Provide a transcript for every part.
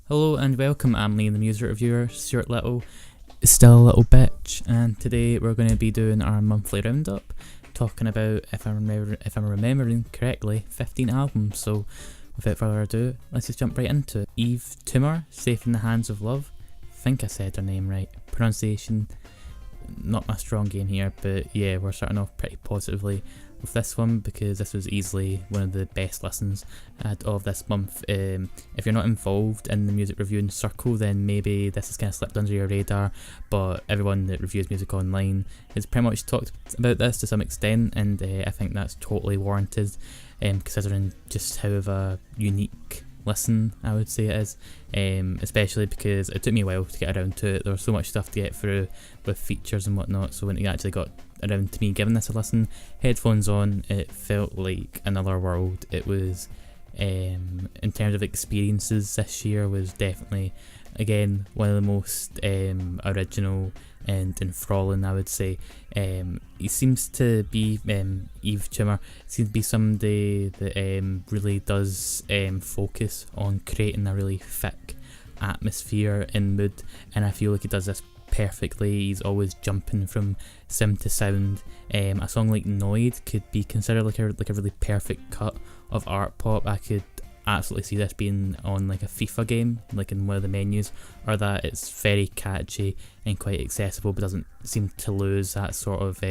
Hello and welcome, I'm Lee, the music reviewer, Stuart Little, still a little bitch, and today we're going to be doing our monthly roundup, talking about, if I'm remembering correctly, 15 albums. So without further ado, let's just jump right into it. Yves, Tumor, Safe in the Hands of Love. I think I said her name right. Pronunciation, not my strong game here, but yeah, we're starting off pretty positively with this one because this was easily one of the best listens of this month. If you're not involved in the music reviewing circle, then maybe this has kind of slipped under your radar, but everyone that reviews music online has pretty much talked about this to some extent, and I think that's totally warranted, considering just how of a unique listen I would say it is, especially because it took me a while to get around to it. There was so much stuff to get through with features and whatnot, so when it actually got around to me giving this a listen, headphones on, it felt like another world. It was, in terms of experiences, this year was definitely, again, one of the most original and enthralling, I would say. He seems to be, Yves Tumor seems to be somebody that really does focus on creating a really thick atmosphere and mood, and I feel like he does this perfectly. He's always jumping from sound to sound. A song like Noid could be considered like a really perfect cut of art pop. I could absolutely see this being on like a FIFA game, like in one of the menus, or that it's very catchy and quite accessible but doesn't seem to lose that sort of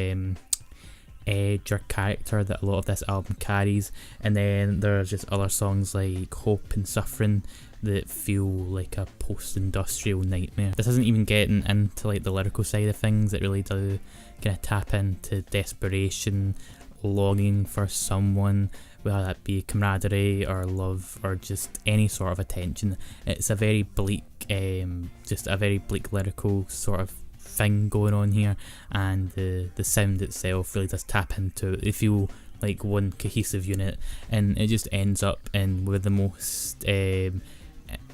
edge or character that a lot of this album carries. And then there's just other songs like Hope and Suffering that feel like a post-industrial nightmare. This isn't even getting into like the lyrical side of things. It really does kind of tap into desperation, longing for someone, whether that be camaraderie or love or just any sort of attention. It's a very bleak, just a very bleak lyrical sort of thing going on here, and the sound itself really does tap into it. They feel like one cohesive unit, and it just ends up in with the most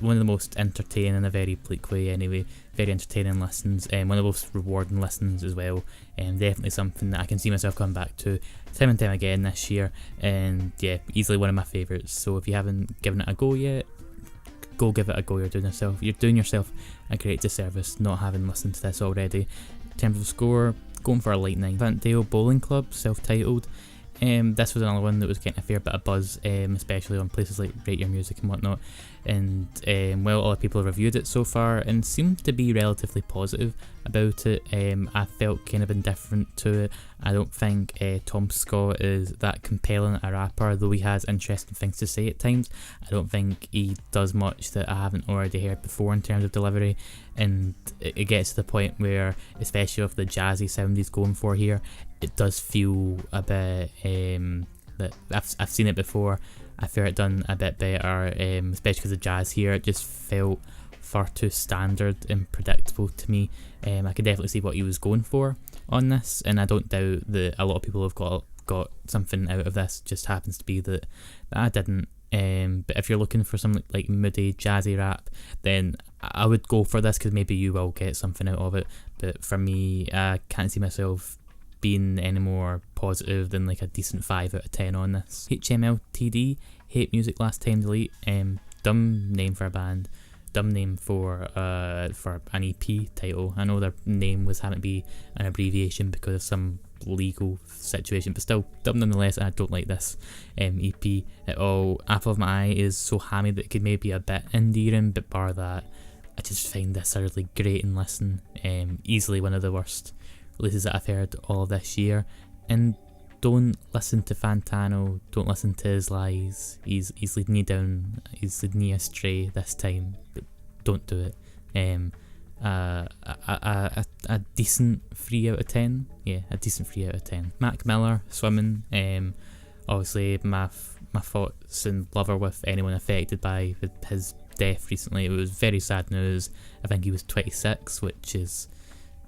one of the most entertaining, in a very bleak way anyway, very entertaining listens, one of the most rewarding listens as well, and definitely something that I can see myself coming back to time and time again this year, and yeah, easily one of my favourites. So if you haven't given it a go yet, go give it a go. You're doing yourself a great disservice not having listened to this already. In terms of score, going for a light 9. Avantdale Bowling Club, self-titled. This was another one that was getting a fair bit of buzz, especially on places like Rate Your Music and whatnot, and well, other people have reviewed it so far and seemed to be relatively positive about it. I felt kind of indifferent to it. I don't think Tom Scott is that compelling a rapper, though he has interesting things to say at times. I don't think he does much that I haven't already heard before in terms of delivery, and it gets to the point where, especially with the jazzy sound he's going for here, it does feel a bit that I've seen it before. I feel it done a bit better, especially because the jazz here, it just felt far too standard and predictable to me. I could definitely see what he was going for on this, and I don't doubt that a lot of people have got something out of this. Just happens to be that I didn't. But if you're looking for some like moody jazzy rap, then I would go for this, because maybe you will get something out of it. But for me, I can't see myself being any more positive than like a decent 5 out of 10 on this. HMLTD, Hate Music Last Time Delete. Dumb name for a band, dumb name for an EP title. I know their name was having to be an abbreviation because of some legal situation, but still dumb nonetheless, and I don't like this EP at all. Apple of My Eye is so hammy that it could maybe be a bit endearing, but bar that, I just find this a really grating listen. Easily one of the worst releases that I've heard all this year. And don't listen to Fantano, don't listen to his lies. He's leading you down, he's leading you astray this time, but don't do it. A decent 3 out of 10. Yeah, a decent 3 out of 10. Mac Miller, Swimming. Obviously my thoughts and love are with anyone affected by his death recently. It was very sad news. I think he was 26, which is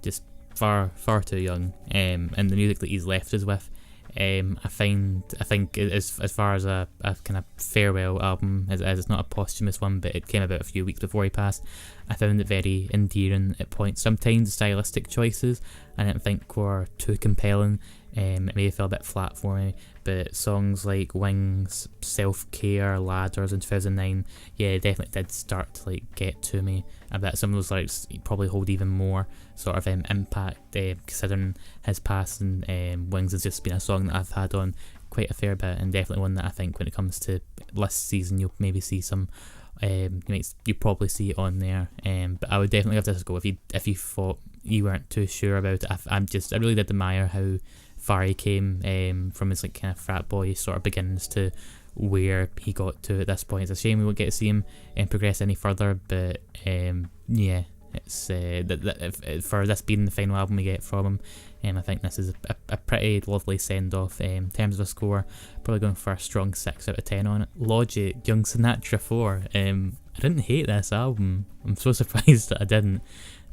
just far too young. And the music that he's left us with, I think as far as a kind of farewell album, as it's not a posthumous one, but it came about a few weeks before he passed, I found it very endearing at points. Sometimes the stylistic choices I didn't think were too compelling, It may feel a bit flat for me, but songs like Wings, Self-Care, Ladders in 2009, yeah, definitely did start to like get to me. I bet some of those lyrics probably hold even more sort of impact, considering his passing. Wings has just been a song that I've had on quite a fair bit, and definitely one that I think when it comes to list season you'll maybe see some, you probably see it on there. But I would definitely give this a go if you thought you weren't too sure about it. I really did admire how far he came from his like kind of frat boy sort of beginnings to where he got to at this point. It's a shame we won't get to see him progress any further, but yeah, it's for this being the final album we get from him, I think this is a pretty lovely send off. In terms of a score, probably going for a strong 6 out of 10 on it. Logic, Young Sinatra 4. I didn't hate this album. I'm so surprised that I didn't.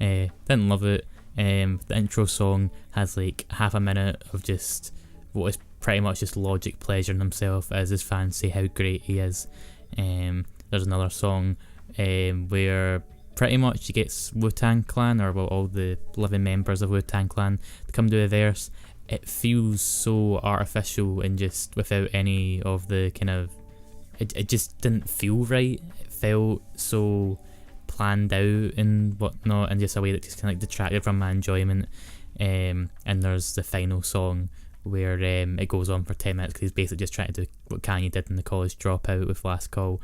Didn't love it. The intro song has like half a minute of just what is pretty much just Logic pleasuring himself as his fans say how great he is. There's another song where pretty much he gets Wu-Tang Clan, or well, all the living members of Wu-Tang Clan, to come do a verse. It feels so artificial and just without any of the kind of, it just didn't feel right. It felt so planned out and whatnot, and just a way that just kind of like detracted from my enjoyment. And there's the final song where it goes on for 10 minutes because he's basically just trying to do what Kanye did in the College Dropout with Last Call.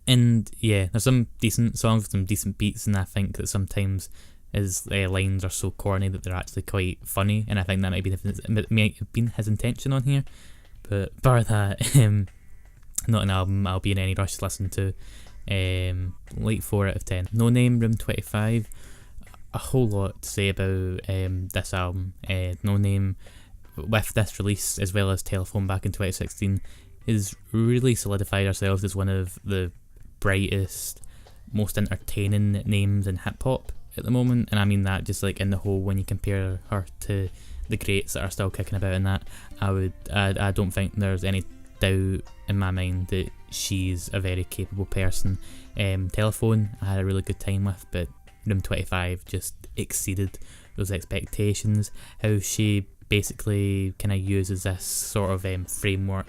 And yeah, there's some decent songs with some decent beats, and I think that sometimes his lines are so corny that they're actually quite funny, and I think that might have been his intention on here. But bar that, not an album I'll be in any rush to listen to. Like 4 out of 10. Noname, Room 25. A whole lot to say about this album. Noname, with this release as well as Telephone back in 2016, has really solidified herself as one of the brightest, most entertaining names in hip hop at the moment, and I mean that just like in the whole. When you compare her to the greats that are still kicking about in that, I don't think there's any doubt in my mind that she's a very capable person. Telephone I had a really good time with, but Room 25 just exceeded those expectations. How she basically kind of uses this sort of framework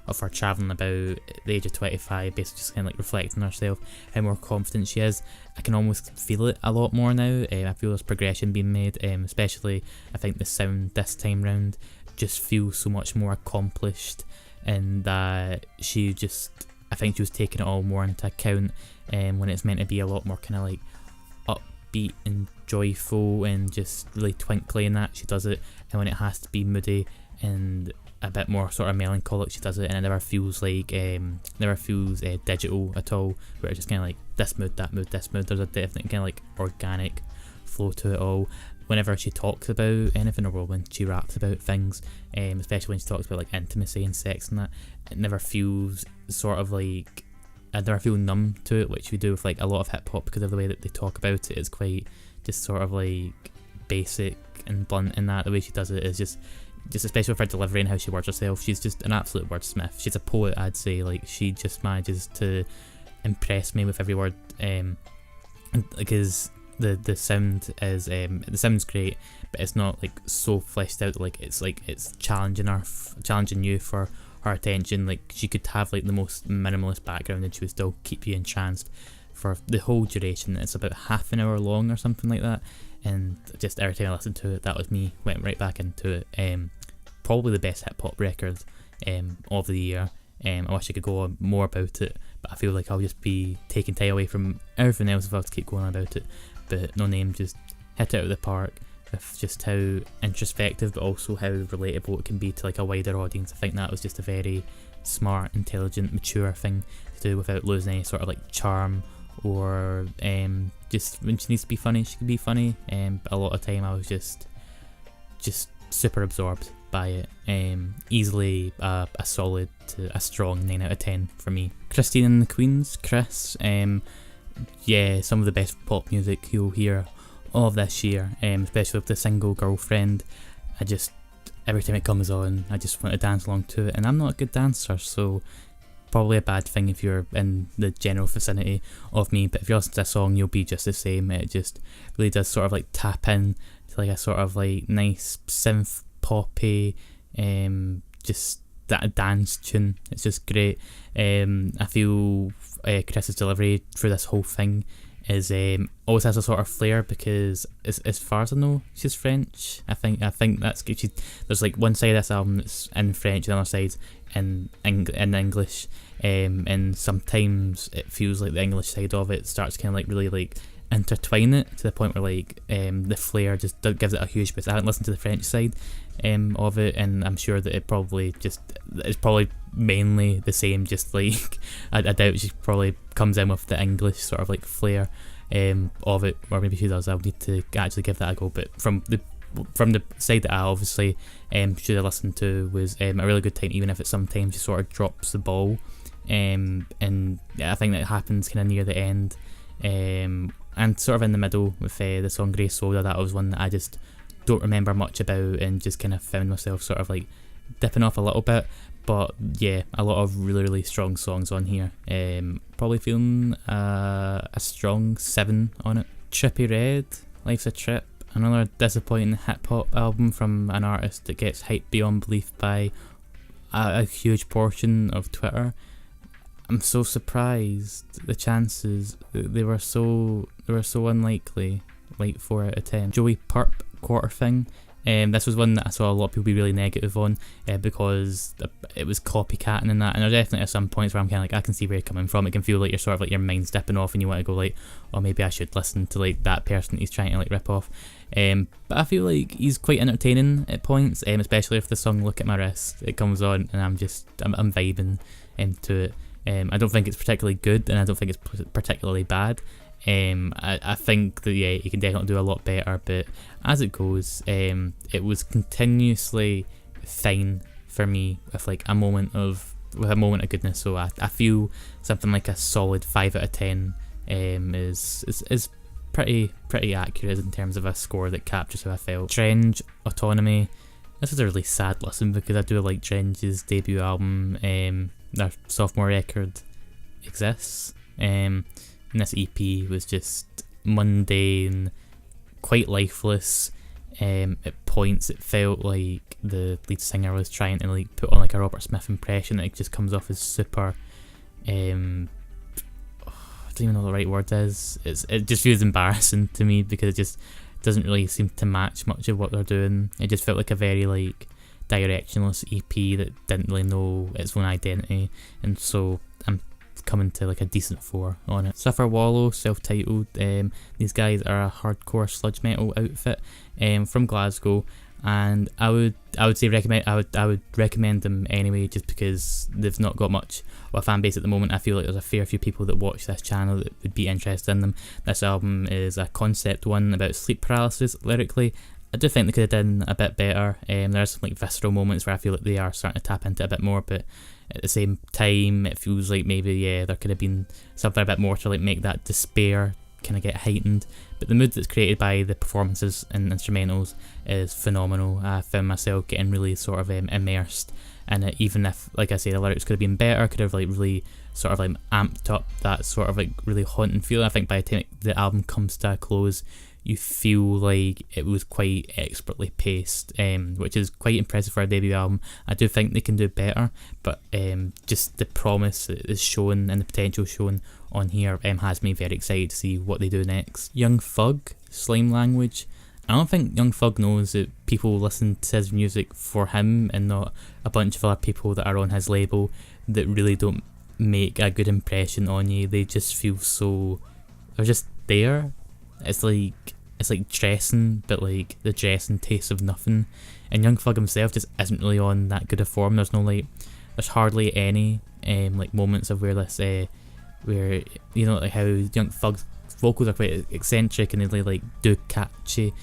of her travelling about at the age of 25, basically just kind of like reflecting on herself, how more confident she is. I can almost feel it a lot more now. I feel there's progression being made, especially I think the sound this time round just feels so much more accomplished, and that I think she was taking it all more into account when it's meant to be a lot more kind of like upbeat and joyful and just really twinkly and that, she does it, and when it has to be moody and a bit more sort of melancholic, she does it, and it never feels like digital at all, where it's just kind of like this mood, that mood, this mood. There's a definite kind of like organic flow to it all. Whenever she talks about anything, or when she raps about things, especially when she talks about like intimacy and sex and that, it never feels sort of like, I never feel numb to it, which we do with like a lot of hip hop, because of the way that they talk about it is quite just sort of like basic and blunt, and that the way she does it is just especially with her delivery and how she words herself, she's just an absolute wordsmith. She's a poet, I'd say. Like, she just manages to impress me with every word, because the sound is the sound's great, but it's not like so fleshed out. Like it's challenging you for her attention. Like, she could have like the most minimalist background and she would still keep you entranced for the whole duration. It's about half an hour long or something like that, and just every time I listened to it, that was me, went right back into it. Probably the best hip hop record of the year. I wish I could go on more about it, but I feel like I'll just be taking time away from everything else if I was to keep going on about it. But Noname just hit it out of the park with just how introspective, but also how relatable it can be to like a wider audience. I think that was just a very smart, intelligent, mature thing to do without losing any sort of like charm, or just when she needs to be funny, she can be funny. But a lot of time I was just super absorbed by it. Easily a solid to a strong 9 out of 10 for me. Christine and the Queens, Chris. Yeah, some of the best pop music you'll hear of this year, especially with the single Girlfriend. Every time it comes on, I just want to dance along to it, and I'm not a good dancer, so probably a bad thing if you're in the general vicinity of me, but if you listen to a song you'll be just the same. It just really does sort of like tap in to like a sort of like nice synth poppy, just that dance tune. It's just great. I feel Chris's delivery through this whole thing is always has a sort of flair, because as far as I know she's French. I think that's good. There's like one side of this album that's in French, the other side in English, and sometimes it feels like the English side of it starts kind of like really like intertwine it to the point where like the flair just gives it a huge boost. I haven't listened to the French side of it, and I'm sure that it's probably mainly the same, just like I doubt she probably comes in with the English sort of like flair of it, or maybe she does. I'll need to actually give that a go, but from the side that I obviously should have listened to was a really good time, even if it sometimes just sort of drops the ball, and I think that happens kind of near the end, and sort of in the middle with the song Grey Soda. That was one that I just don't remember much about, and just kind of found myself sort of like dipping off a little bit. But yeah, a lot of really strong songs on here. Probably feeling a strong 7 on it. Trippie Red, Life's a Trip, another disappointing hip hop album from an artist that gets hyped beyond belief by a huge portion of Twitter. I'm so surprised. The chances, they were so unlikely. Like 4 out of 10. Joey Purp, QUARTERTHING. This was one that I saw a lot of people be really negative on, because it was copycatting and that, and there definitely are some points where I'm kind of like, I can see where you're coming from. It can feel like you're sort of like your mind's dipping off and you want to go like, oh, maybe I should listen to like that person he's trying to like rip off. But I feel like he's quite entertaining at points, especially if the song Look at My Wrist, it comes on and I'm vibing into it. I don't think it's particularly good, and I don't think it's particularly bad. I think that yeah, you can definitely do a lot better, but as it goes, it was continuously fine for me with like a moment of goodness. So I feel something like a solid 5 out of 10 is pretty accurate in terms of a score that captures how I felt. Drenge, Autonomy. This is a really sad listen, because I do like Drenge's debut album. Their sophomore record exists. And this EP was just mundane, quite lifeless. At points it felt like the lead singer was trying to like put on like a Robert Smith impression. It just comes off as super I don't even know what the right word is. It just feels embarrassing to me, because it just doesn't really seem to match much of what they're doing. It just felt like a very like directionless EP that didn't really know its own identity, and so I'm coming to like a decent 4 on it. Suffer Wallow, self-titled. These guys are a hardcore sludge metal outfit from Glasgow, and I would recommend them anyway, just because they've not got much of a fan base at the moment. I feel like there's a fair few people that watch this channel that would be interested in them. This album is a concept one about sleep paralysis. Lyrically, I do think they could have done a bit better. There are some like visceral moments where I feel like they are starting to tap into it a bit more, but at the same time it feels like maybe there could have been something a bit more to like make that despair kind of get heightened. But the mood that's created by the performances and instrumentals is phenomenal. I found myself getting really sort of immersed in it, even if, like I say, the lyrics could have been better, could have like really sort of like amped up that sort of like really haunting feeling. I think by the time the album comes to a close, you feel like it was quite expertly paced, which is quite impressive for a debut album. I do think they can do better, but just the promise that is shown and the potential shown on here has me very excited to see what they do next. Young Thug, Slime Language. I don't think Young Thug knows that people listen to his music for him and not a bunch of other people that are on his label that really don't make a good impression on you. They just feel so... they're just there. It's like dressing, but like the dressing tastes of nothing. And Young Thug himself just isn't really on that good a form. There's hardly any like moments of where this where you know like how Young Thug's vocals are quite eccentric and they like do catchy.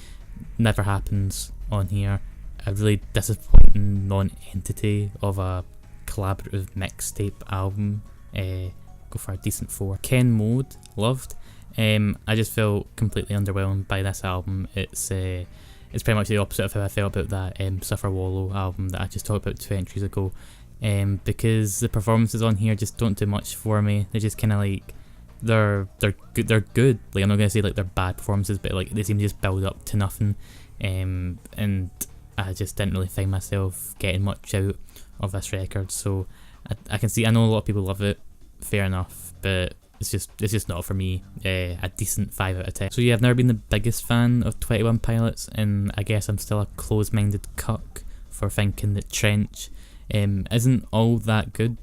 Never happens on here. A really disappointing non-entity of a collaborative mixtape album. Go for a decent 4. Ken Mode, loved. I just felt completely underwhelmed by this album. It's pretty much the opposite of how I felt about that Suffer Wallow album that I just talked about 2 entries ago. because the performances on here just don't do much for me. They're just kind of like, they're good. Like, I'm not gonna say like they're bad performances, but like they seem to just build up to nothing. And I just didn't really find myself getting much out of this record. So I can see, I know a lot of people love it, fair enough, but it's just not for me. A decent 5 out of 10. So yeah, I've never been the biggest fan of 21 Pilots, and I guess I'm still a close-minded cuck for thinking that Trench isn't all that good.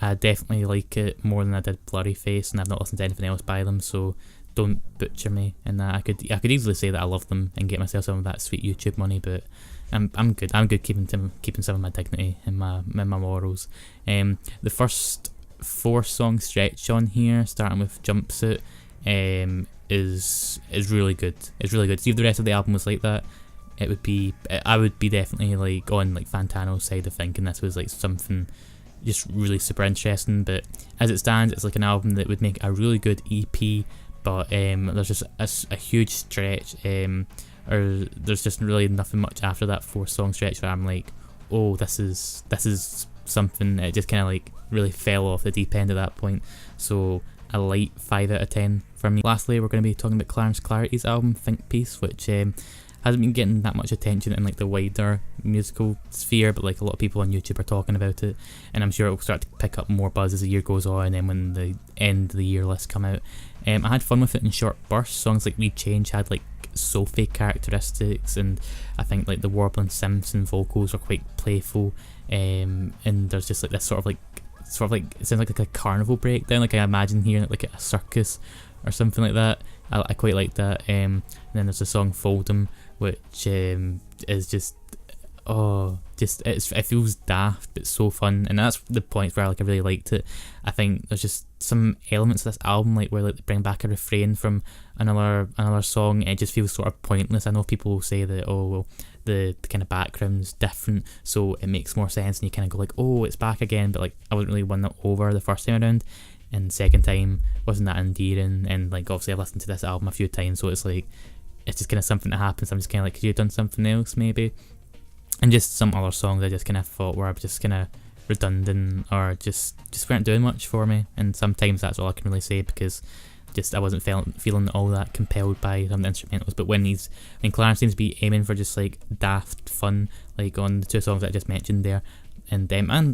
I definitely like it more than I did Blurry Face, and I've not listened to anything else by them, so don't butcher me in that. I could easily say that I love them and get myself some of that sweet YouTube money, but I'm good. I'm good keeping some of my dignity and my morals. The first 4-song stretch on here, starting with Jumpsuit, is really good. It's really good. See if the rest of the album was like that, I would be definitely like on like Fantano's side of thinking this was like something just really super interesting. But as it stands, it's like an album that would make a really good EP, but there's just a huge stretch, or there's just really nothing much after that 4-song stretch where I'm like, oh, this is something. It just kind of like really fell off the deep end at that point. So a light 5 out of 10 for me. Lastly, we're going to be talking about Clarence Clarity's album Think Piece, which hasn't been getting that much attention in like the wider musical sphere, but like a lot of people on YouTube are talking about it, and I'm sure it will start to pick up more buzz as the year goes on, and then when the end of the year lists come out. I had fun with it in short bursts. Songs like We Change had like Sophie characteristics, and I think like the Warbling Simpson vocals were quite playful, and there's just like this sort of like it sounds like a carnival breakdown, like I imagine hearing it like at a circus or something like that. I quite like that. And then there's the song Fold'em, which is just it feels daft but so fun, and that's the point where like I really liked it. I think there's just some elements of this album like where like they bring back a refrain from another song, and it just feels sort of pointless. I know people will say that, oh well, the kind of background's different, so it makes more sense, and you kind of go like, oh, it's back again, but like I wasn't really won that over the first time around, and second time wasn't that endearing, and like obviously I've listened to this album a few times, so it's like it's just kind of something that happens. I'm just kind of like, could you have done something else maybe? And just some other songs I just kind of thought were just kind of redundant, or just weren't doing much for me, and sometimes that's all I can really say, because just I wasn't feeling all that compelled by some of the instrumentals. But when Clarence seems to be aiming for just like daft fun, like on the 2 songs that I just mentioned there, and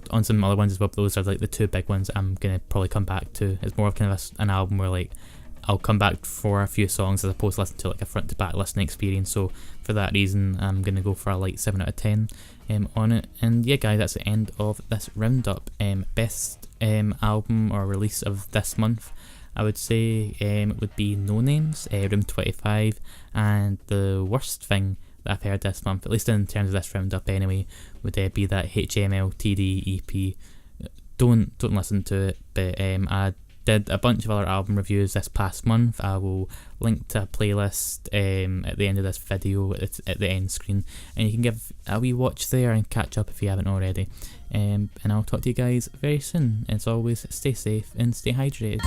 on some other ones as well, but those are like the 2 big ones I'm gonna probably come back to. It's more of kind of an album where like I'll come back for a few songs as opposed to listen to like a front to back listening experience. So for that reason, I'm gonna go for a light 7 out of 10 on it. And yeah, guys, that's the end of this roundup. Best album or release of this month, I would say it would be Noname's Room 25, and the worst thing that I've heard this month, at least in terms of this roundup anyway, would be that HMLTD EP. Don't listen to it, but I did a bunch of other album reviews this past month. I will link to a playlist at the end of this video. It's at the end screen, and you can give a wee watch there and catch up if you haven't already. And I'll talk to you guys very soon. As always, stay safe and stay hydrated.